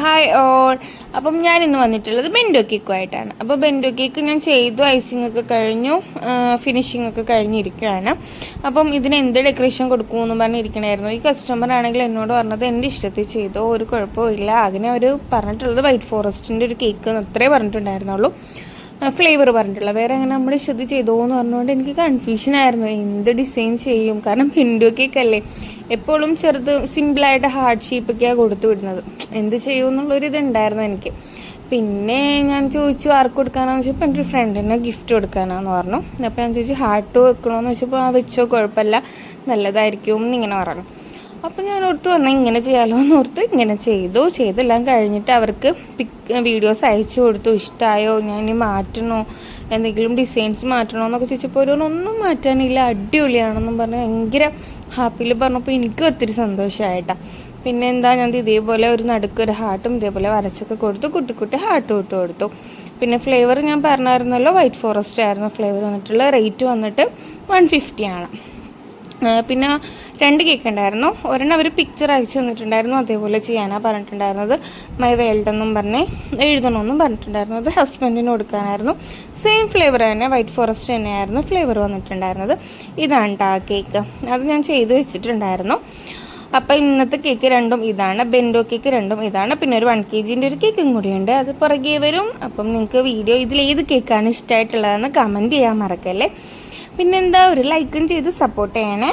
Hi all. അപ്പം ഞാൻ ഇന്ന് വന്നിട്ടുള്ളത് ബെൻഡോ കേക്കുമായിട്ടാണ്. അപ്പോൾ ബെൻഡോ കേക്ക് ഞാൻ ചെയ്തു, ഐസിംഗ് ഒക്കെ കഴിഞ്ഞു, ഫിനിഷിംഗ് ഒക്കെ കഴിഞ്ഞിരിക്കുകയാണ്. അപ്പം ഇതിന് എന്ത് ഡെക്കറേഷൻ കൊടുക്കുമെന്ന് പറഞ്ഞിരിക്കണമായിരുന്നു. ഈ കസ്റ്റമർ ആണെങ്കിൽ എന്നോട് പറഞ്ഞത് എൻ്റെ ഇഷ്ടത്തിൽ ചെയ്തോ, ഒരു കുഴപ്പമില്ല. അങ്ങനെ അവർ പറഞ്ഞിട്ടുള്ളത് വൈറ്റ് ഫോറസ്റ്റിൻ്റെ ഒരു കേക്ക് അത്രേ പറഞ്ഞിട്ടുണ്ടായിരുന്നുള്ളൂ, ഫ്ലേവർ പറഞ്ഞിട്ടുള്ള. വേറെ അങ്ങനെ നമ്മുടെ ഇഷ്ടത്തിൽ ചെയ്തോ എന്ന് പറഞ്ഞുകൊണ്ട് എനിക്ക് കൺഫ്യൂഷനായിരുന്നു എന്ത് ഡിസൈൻ ചെയ്യും. കാരണം ബെൻഡോ കേക്ക് അല്ലേ, എപ്പോഴും ചെറുത് സിമ്പിളായിട്ട് ഹാർട്ട് ഷേപ്പൊക്കെയാണ് കൊടുത്തു വിടുന്നത്. എന്ത് ചെയ്യുമെന്നുള്ളൊരിതുണ്ടായിരുന്നു എനിക്ക്. പിന്നെ ഞാൻ ചോദിച്ചു ആർക്ക് കൊടുക്കാനാന്ന് വെച്ചപ്പോൾ എൻ്റെ ഒരു ഫ്രണ്ടിന് ഗിഫ്റ്റ് കൊടുക്കാനാന്ന് പറഞ്ഞു. അപ്പോൾ ഞാൻ ചോദിച്ചു ഹാർട്ട് വെക്കണമെന്ന് വെച്ചപ്പോൾ വെച്ചോ, കുഴപ്പമില്ല, നല്ലതായിരിക്കും എന്നിങ്ങനെ പറഞ്ഞു. അപ്പോൾ ഞാൻ ഓർത്ത് വന്നാൽ ഇങ്ങനെ ചെയ്യാമല്ലോ എന്ന് ഓർത്ത് ഇങ്ങനെ ചെയ്തെല്ലാം കഴിഞ്ഞിട്ട് അവർക്ക് വീഡിയോസ് അയച്ചു കൊടുത്തു. ഇഷ്ടമായോ, ഞാൻ ഇനി മാറ്റണോ, എന്തെങ്കിലും ഡിസൈൻസ് മാറ്റണോ എന്നൊക്കെ ചോദിച്ചപ്പോൾ ഒന്നും മാറ്റാനില്ല, അടിപൊളിയാണെന്നും പറഞ്ഞ് ഭയങ്കര ഹാപ്പിയിൽ പറഞ്ഞപ്പോൾ എനിക്കും ഒത്തിരി സന്തോഷമായിട്ടാണ്. പിന്നെ എന്താ, ഞാൻ ഇതേപോലെ ഒരു നടുക്കൊരു ഹാർട്ടും ഇതേപോലെ വരച്ചൊക്കെ കൊടുത്തു, കുട്ടി ഹാർട്ടും ഇട്ട് കൊടുത്തു. പിന്നെ ഫ്ലേവർ ഞാൻ പറഞ്ഞായിരുന്നല്ലോ, വൈറ്റ് ഫോറസ്റ്റ് ആയിരുന്നു ഫ്ലേവർ വന്നിട്ടുള്ള. റേറ്റ് വന്നിട്ട് 150 ആണ്. പിന്നെ 2 കേക്ക് ഉണ്ടായിരുന്നു. ഒരെണ്ണം അവർ പിക്ചർ അയച്ചു തന്നിട്ടുണ്ടായിരുന്നു, അതേപോലെ ചെയ്യാനാണ് പറഞ്ഞിട്ടുണ്ടായിരുന്നത്. മൈ വേൾഡ് എന്നും പറഞ്ഞ് എഴുതണമെന്നും പറഞ്ഞിട്ടുണ്ടായിരുന്നു. അത് ഹസ്ബൻഡിന് കൊടുക്കാനായിരുന്നു. സെയിം ഫ്ലേവർ തന്നെ, വൈറ്റ് ഫോറസ്റ്റ് തന്നെയായിരുന്നു ഫ്ലേവർ വന്നിട്ടുണ്ടായിരുന്നത്. ഇതാണ് കേട്ടോ ആ കേക്ക്, അത് ഞാൻ ചെയ്ത് വെച്ചിട്ടുണ്ടായിരുന്നു. അപ്പോൾ ഇന്നത്തെ കേക്ക് രണ്ടും ഇതാണ്, ബെൻഡോ കേക്ക് രണ്ടും ഇതാണ്. പിന്നെ ഒരു 1 kg ഒരു കേക്കും കൂടിയുണ്ട്, അത് പുറകെ വരും. അപ്പം നിങ്ങൾക്ക് വീഡിയോ ഇതിലേത് കേക്കാണ് ഇഷ്ടമായിട്ടുള്ളതെന്ന് കമൻറ്റ് ചെയ്യാൻ മറക്കല്ലേ. പിന്നെന്താ, ഒരു ലൈക്കും ചെയ്ത് സപ്പോർട്ട് ചെയ്യണേ.